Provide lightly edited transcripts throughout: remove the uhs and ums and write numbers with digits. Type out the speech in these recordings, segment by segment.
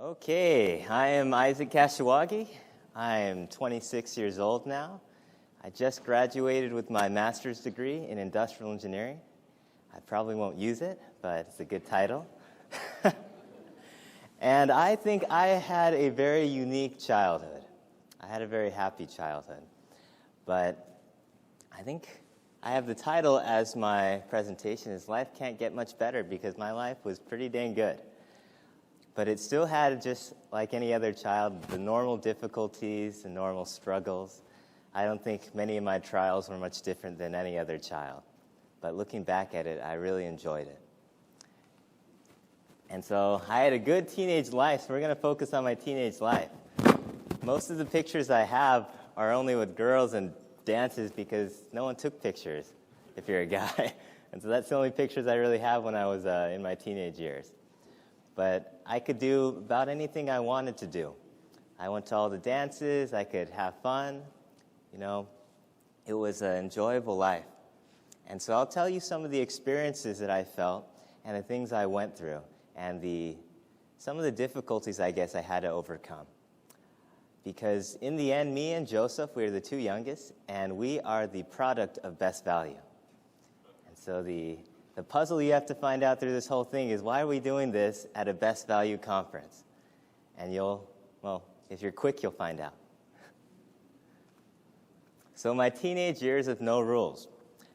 Okay, I am Isaac Kashiwagi. I am 26 years old now. I just graduated with my master's degree in industrial engineering. I probably won't use it, but it's a good title. And I think I had a very unique childhood. I had a very happy childhood. But I think I have the title as my presentation is Life Can't Get Much Better, because my life was pretty dang good. But it still had, just like any other child, the normal difficulties, the normal struggles. I don't think many of my trials were much different than any other child. But looking back at it, I really enjoyed it. And so I had a good teenage life, so we're going to focus on my teenage life. Most of the pictures I have are only with girls and dances because no one took pictures if you're a guy. And so that's the only pictures I really have when I was in my teenage years. But I could do about anything I wanted to do. I went to all the dances, I could have fun. It was an enjoyable life. And so I'll tell you some of the experiences that I felt and the things I went through and some of the difficulties I guess I had to overcome. Because in the end, me and Joseph, we are the two youngest, and we are the product of best value. And so the puzzle you have to find out through this whole thing is, why are we doing this at a best value conference? And if you're quick, you'll find out. So my teenage years with no rules.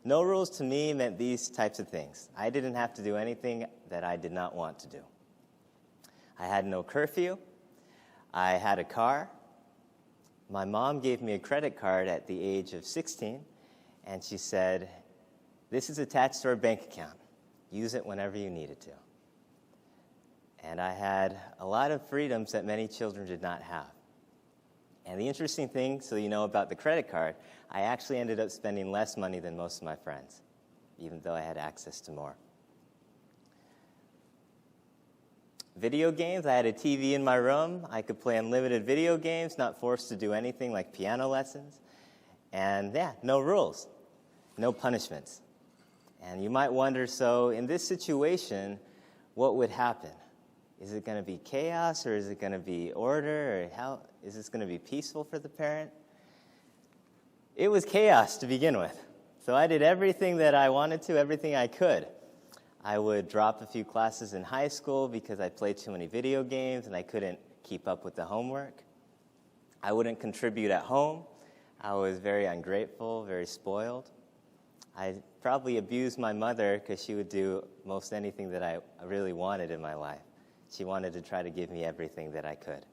No rules to me meant these types of things. I didn't have to do anything that I did not want to do. I had no curfew. I had a car. My mom gave me a credit card at the age of 16, and she said, "This is attached to our bank account. Use it whenever you need it to." And I had a lot of freedoms that many children did not have. And the interesting thing, so you know about the credit card, I actually ended up spending less money than most of my friends, even though I had access to more. Video games, I had a TV in my room. I could play unlimited video games, not forced to do anything like piano lessons. And no rules, no punishments. And you might wonder, so in this situation, what would happen? Is it going to be chaos, or is it going to be order, or how is this going to be peaceful for the parent? It was chaos to begin with. So I did everything that I wanted to, everything I could. I would drop a few classes in high school because I played too many video games and I couldn't keep up with the homework. I wouldn't contribute at home. I was very ungrateful, very spoiled. I probably abused my mother because she would do most anything that I really wanted in my life. She wanted to try to give me everything that I could.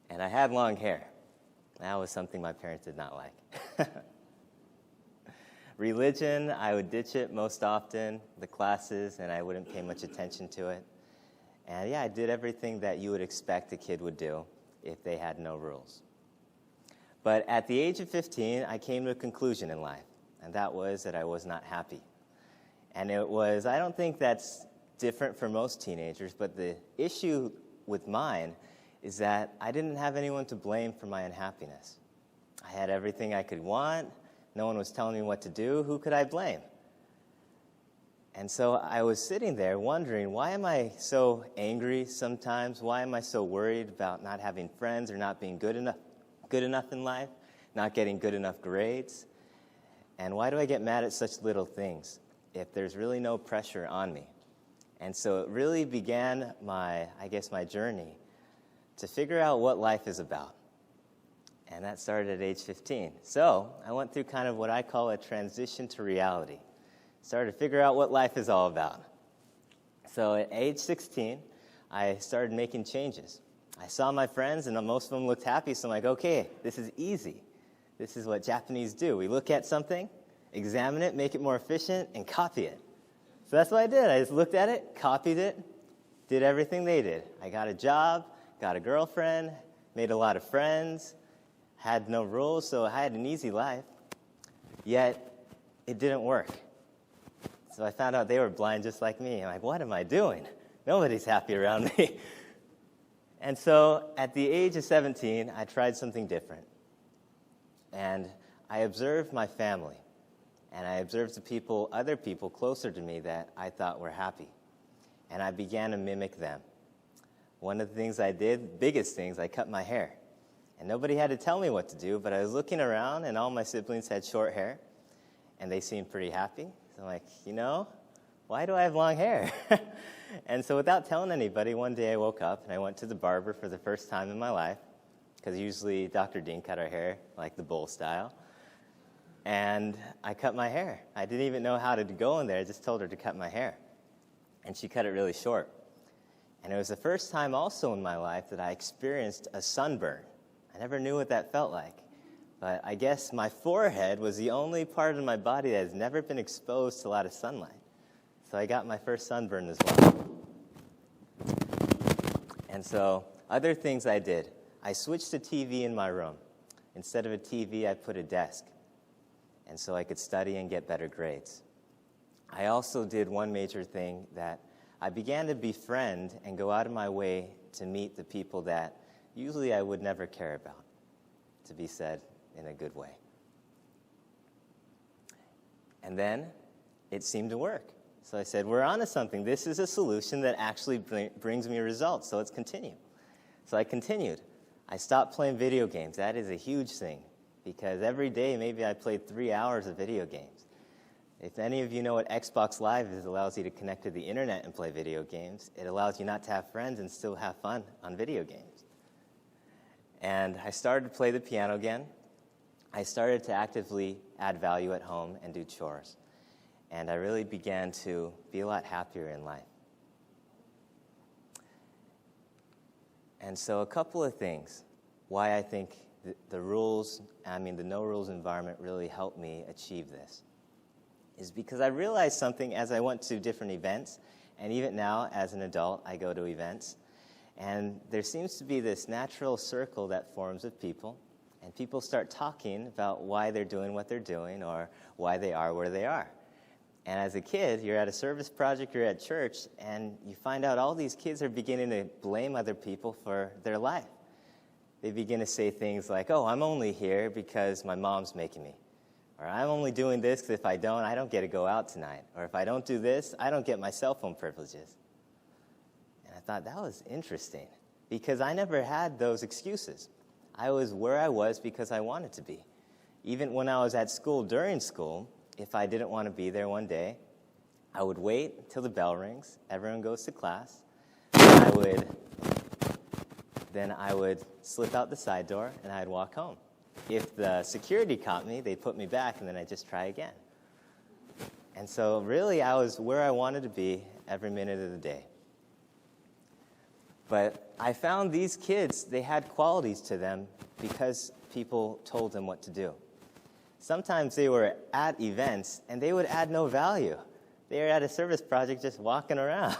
And I had long hair. That was something my parents did not like. Religion, I would ditch it most often, the classes, and I wouldn't pay much attention to it. And I did everything that you would expect a kid would do if they had no rules. But at the age of 15, I came to a conclusion in life, and that was that I was not happy. And I don't think that's different for most teenagers, but the issue with mine is that I didn't have anyone to blame for my unhappiness. I had everything I could want. No one was telling me what to do. Who could I blame? And so I was sitting there wondering, why am I so angry sometimes? Why am I so worried about not having friends or not being good enough in life, not getting good enough grades? And why do I get mad at such little things if there's really no pressure on me? And so it really began my journey to figure out what life is about. And that started at age 15. So I went through kind of what I call a transition to reality. Started to figure out what life is all about. So at age 16, I started making changes. I saw my friends, and most of them looked happy, so I'm like, okay, this is easy. This is what Japanese do. We look at something, examine it, make it more efficient, and copy it. So that's what I did. I just looked at it, copied it, did everything they did. I got a job, got a girlfriend, made a lot of friends, had no rules, so I had an easy life. Yet, it didn't work. So I found out they were blind just like me. I'm like, what am I doing? Nobody's happy around me. And so at the age of 17, I tried something different. And I observed my family. And I observed other people closer to me that I thought were happy. And I began to mimic them. One of the things I did, biggest things, I cut my hair. And nobody had to tell me what to do, but I was looking around, and all my siblings had short hair, and they seemed pretty happy. So I'm like, why do I have long hair? And so without telling anybody, one day I woke up, and I went to the barber for the first time in my life, because usually Dr. Dean cut our hair, like the bowl style. And I cut my hair. I didn't even know how to go in there. I just told her to cut my hair. And she cut it really short. And it was the first time also in my life that I experienced a sunburn. I never knew what that felt like. But I guess my forehead was the only part of my body that has never been exposed to a lot of sunlight. So I got my first sunburn as well. And so other things I did. I switched to TV in my room. Instead of a TV, I put a desk. And so I could study and get better grades. I also did one major thing, that I began to befriend and go out of my way to meet the people that usually I would never care about, to be said in a good way. And then it seemed to work. So I said, we're onto something. This is a solution that actually brings me results, so let's continue. So I continued. I stopped playing video games. That is a huge thing, because every day maybe I played 3 hours of video games. If any of you know what Xbox Live is, it allows you to connect to the internet and play video games. It allows you not to have friends and still have fun on video games. And I started to play the piano again. I started to actively add value at home and do chores. And I really began to be a lot happier in life. And so a couple of things why I think the no rules environment really helped me achieve this is because I realized something as I went to different events, and even now as an adult I go to events, and there seems to be this natural circle that forms of people, and people start talking about why they're doing what they're doing or why they are where they are. And as a kid, you're at a service project, you're at church, and you find out all these kids are beginning to blame other people for their life. They begin to say things like, oh, I'm only here because my mom's making me. Or I'm only doing this because if I don't get to go out tonight. Or if I don't do this, I don't get my cell phone privileges. And I thought that was interesting, because I never had those excuses. I was where I was because I wanted to be. Even when I was at school, during school, if I didn't want to be there one day, I would wait till the bell rings, everyone goes to class, then I would slip out the side door and I'd walk home. If the security caught me, they'd put me back and then I'd just try again. And so really I was where I wanted to be every minute of the day. But I found these kids, they had qualities to them because people told them what to do. Sometimes they were at events, and they would add no value. They were at a service project just walking around.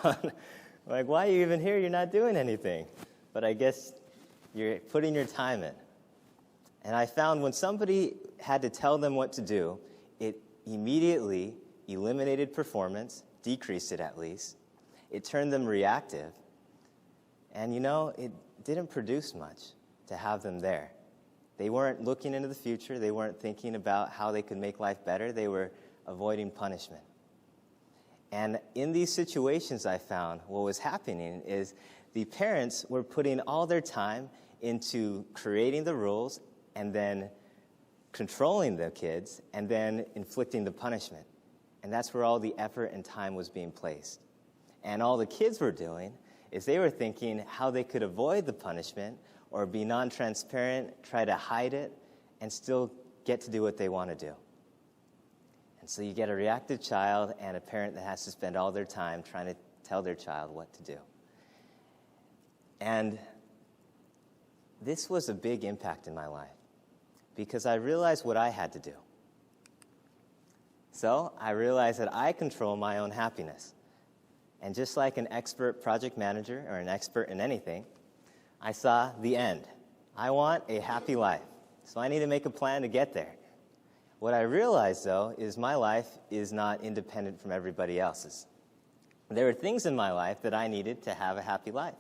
Like, why are you even here? You're not doing anything. But I guess you're putting your time in. And I found when somebody had to tell them what to do, it immediately eliminated performance, decreased it at least. It turned them reactive. And it didn't produce much to have them there. They weren't looking into the future. They weren't thinking about how they could make life better. They were avoiding punishment. And in these situations, I found what was happening is the parents were putting all their time into creating the rules and then controlling the kids and then inflicting the punishment. And that's where all the effort and time was being placed. And all the kids were doing is they were thinking how they could avoid the punishment or be non-transparent, try to hide it, and still get to do what they want to do. And so you get a reactive child and a parent that has to spend all their time trying to tell their child what to do. And this was a big impact in my life because I realized what I had to do. So I realized that I control my own happiness. And just like an expert project manager or an expert in anything, I saw the end. I want a happy life, so I need to make a plan to get there. What I realized, though, is my life is not independent from everybody else's. There were things in my life that I needed to have a happy life.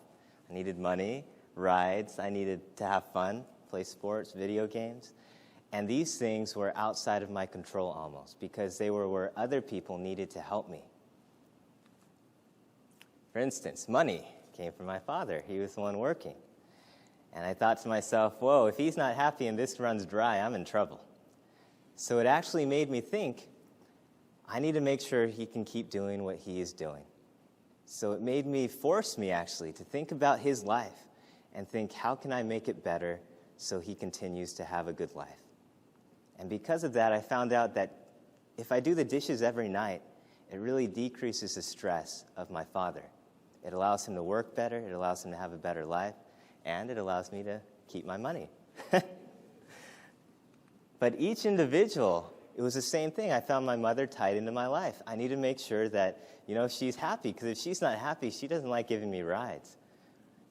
I needed money, rides, I needed to have fun, play sports, video games. And these things were outside of my control almost, because they were where other people needed to help me. For instance, money came from my father. He was the one working. And I thought to myself, whoa, if he's not happy and this runs dry, I'm in trouble. So it actually made me think, I need to make sure he can keep doing what he is doing. So it forced me actually to think about his life and think, how can I make it better so he continues to have a good life? And because of that, I found out that if I do the dishes every night, it really decreases the stress of my father. It allows him to work better, it allows him to have a better life, and it allows me to keep my money. But each individual, it was the same thing. I found my mother tied into my life. I need to make sure that, she's happy, because if she's not happy, she doesn't like giving me rides.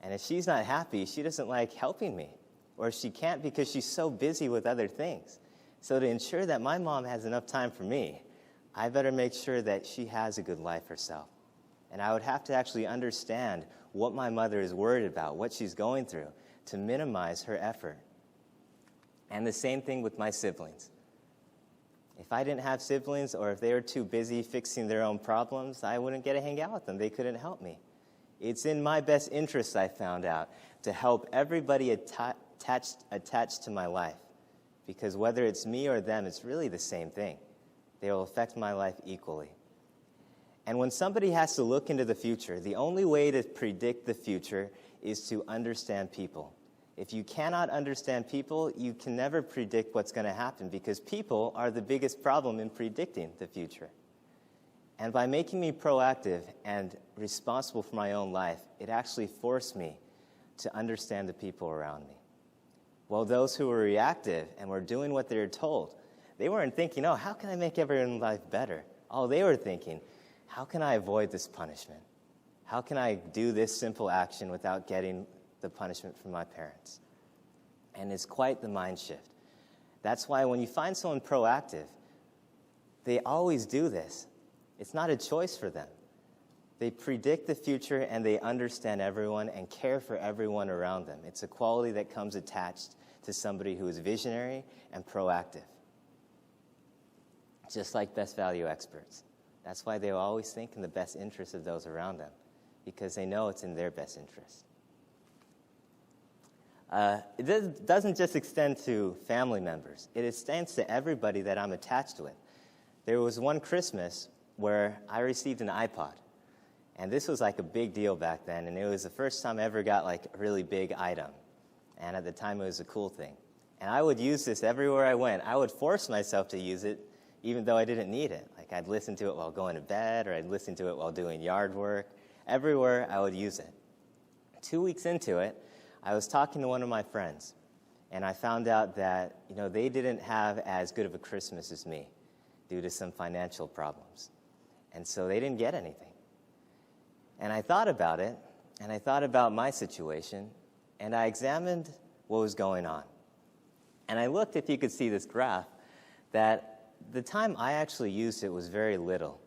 And if she's not happy, she doesn't like helping me. Or she can't because she's so busy with other things. So to ensure that my mom has enough time for me, I better make sure that she has a good life herself. And I would have to actually understand what my mother is worried about, what she's going through, to minimize her effort. And the same thing with my siblings. If I didn't have siblings, or if they were too busy fixing their own problems, I wouldn't get to hang out with them. They couldn't help me. It's in my best interest, I found out, to help everybody attached to my life. Because whether it's me or them, it's really the same thing. They will affect my life equally. And when somebody has to look into the future, the only way to predict the future is to understand people. If you cannot understand people, you can never predict what's going to happen, because people are the biggest problem in predicting the future. And by making me proactive and responsible for my own life, it actually forced me to understand the people around me. While those who were reactive and were doing what they were told, they weren't thinking, how can I make everyone's life better? All they were thinking, how can I avoid this punishment? How can I do this simple action without getting the punishment from my parents? And it's quite the mind shift. That's why when you find someone proactive, they always do this. It's not a choice for them. They predict the future and they understand everyone and care for everyone around them. It's a quality that comes attached to somebody who is visionary and proactive. Just like best value experts. That's why they always think in the best interest of those around them, because they know it's in their best interest. It doesn't just extend to family members. It extends to everybody that I'm attached with. There was one Christmas where I received an iPod. And this was like a big deal back then, and it was the first time I ever got like a really big item. And at the time, it was a cool thing. And I would use this everywhere I went. I would force myself to use it, even though I didn't need it. Like I'd listen to it while going to bed, or I'd listen to it while doing yard work. Everywhere, I would use it. 2 weeks into it, I was talking to one of my friends, and I found out that, they didn't have as good of a Christmas as me due to some financial problems. And so they didn't get anything. And I thought about it, and I thought about my situation, and I examined what was going on. And I looked, if you could see this graph, that the time I actually used it was very little.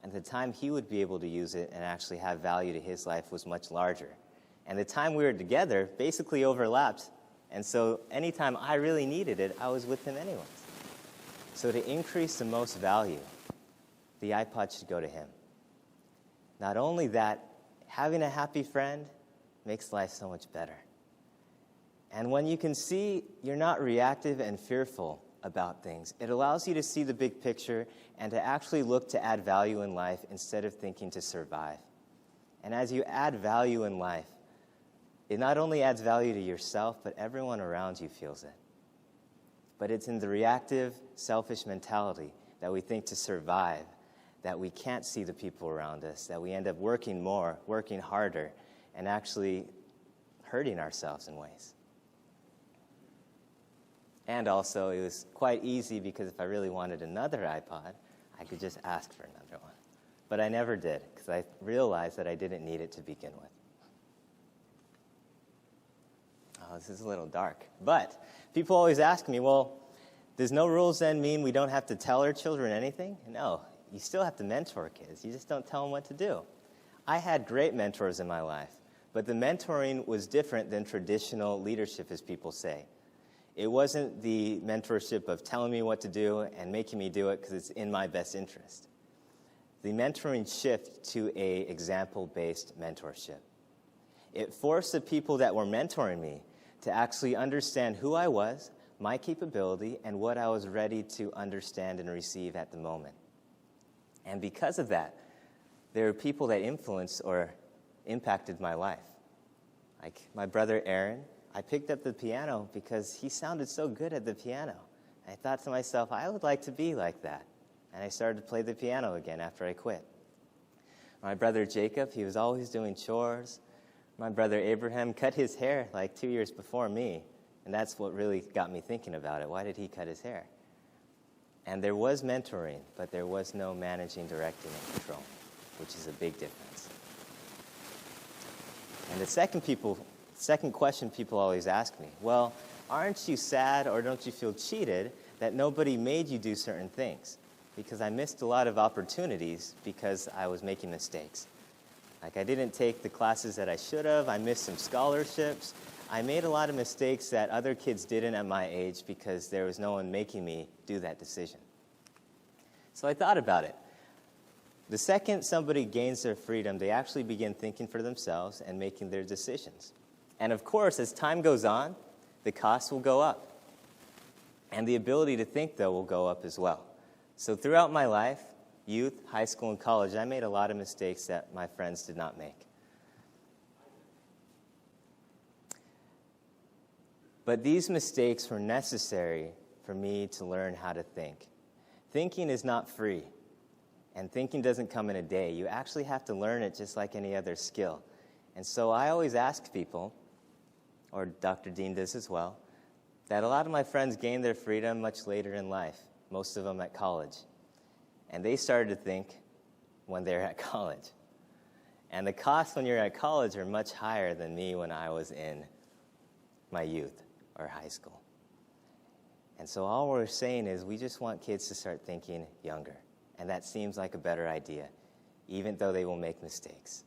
And the time he would be able to use it and actually have value to his life was much larger. And the time we were together basically overlapped. And so anytime I really needed it, I was with him anyways. So to increase the most value, the iPod should go to him. Not only that, having a happy friend makes life so much better. And when you can see you're not reactive and fearful about things, it allows you to see the big picture and to actually look to add value in life instead of thinking to survive. And as you add value in life, it not only adds value to yourself, but everyone around you feels it. But it's in the reactive, selfish mentality that we think to survive, that we can't see the people around us, that we end up working more, working harder, and actually hurting ourselves in ways. And also, it was quite easy because if I really wanted another iPod, I could just ask for another one. But I never did, because I realized that I didn't need it to begin with. Oh, this is a little dark. But people always ask me, well, does no rules then mean we don't have to tell our children anything? No. You still have to mentor kids. You just don't tell them what to do. I had great mentors in my life, but the mentoring was different than traditional leadership, as people say. It wasn't the mentorship of telling me what to do and making me do it because it's in my best interest. The mentoring shift to an example-based mentorship. It forced the people that were mentoring me to actually understand who I was, my capability, and what I was ready to understand and receive at the moment. And because of that, there are people that influenced or impacted my life. Like my brother Aaron, I picked up the piano because he sounded so good at the piano. I thought to myself, I would like to be like that. And I started to play the piano again after I quit. My brother Jacob, he was always doing chores. My brother Abraham cut his hair like 2 years before me. And that's what really got me thinking about it. Why did he cut his hair? And there was mentoring, but there was no managing, directing, and control, which is a big difference. And the second question people always ask me, well, aren't you sad or don't you feel cheated that nobody made you do certain things? Because I missed a lot of opportunities because I was making mistakes. Like I didn't take the classes that I should have. I missed some scholarships. I made a lot of mistakes that other kids didn't at my age because there was no one making me do that decision. So I thought about it. The second somebody gains their freedom, they actually begin thinking for themselves and making their decisions. And of course, as time goes on, the costs will go up. And the ability to think, though, will go up as well. So throughout my life, youth, high school, and college, I made a lot of mistakes that my friends did not make. But these mistakes were necessary for me to learn how to think. Thinking is not free, and thinking doesn't come in a day. You actually have to learn it just like any other skill. And so I always ask people, or Dr. Dean does as well, that a lot of my friends gained their freedom much later in life, most of them at college. And they started to think when they're at college. And the costs when you're at college are much higher than me when I was in my youth or high school. And so all we're saying is we just want kids to start thinking younger. And that seems like a better idea, even though they will make mistakes.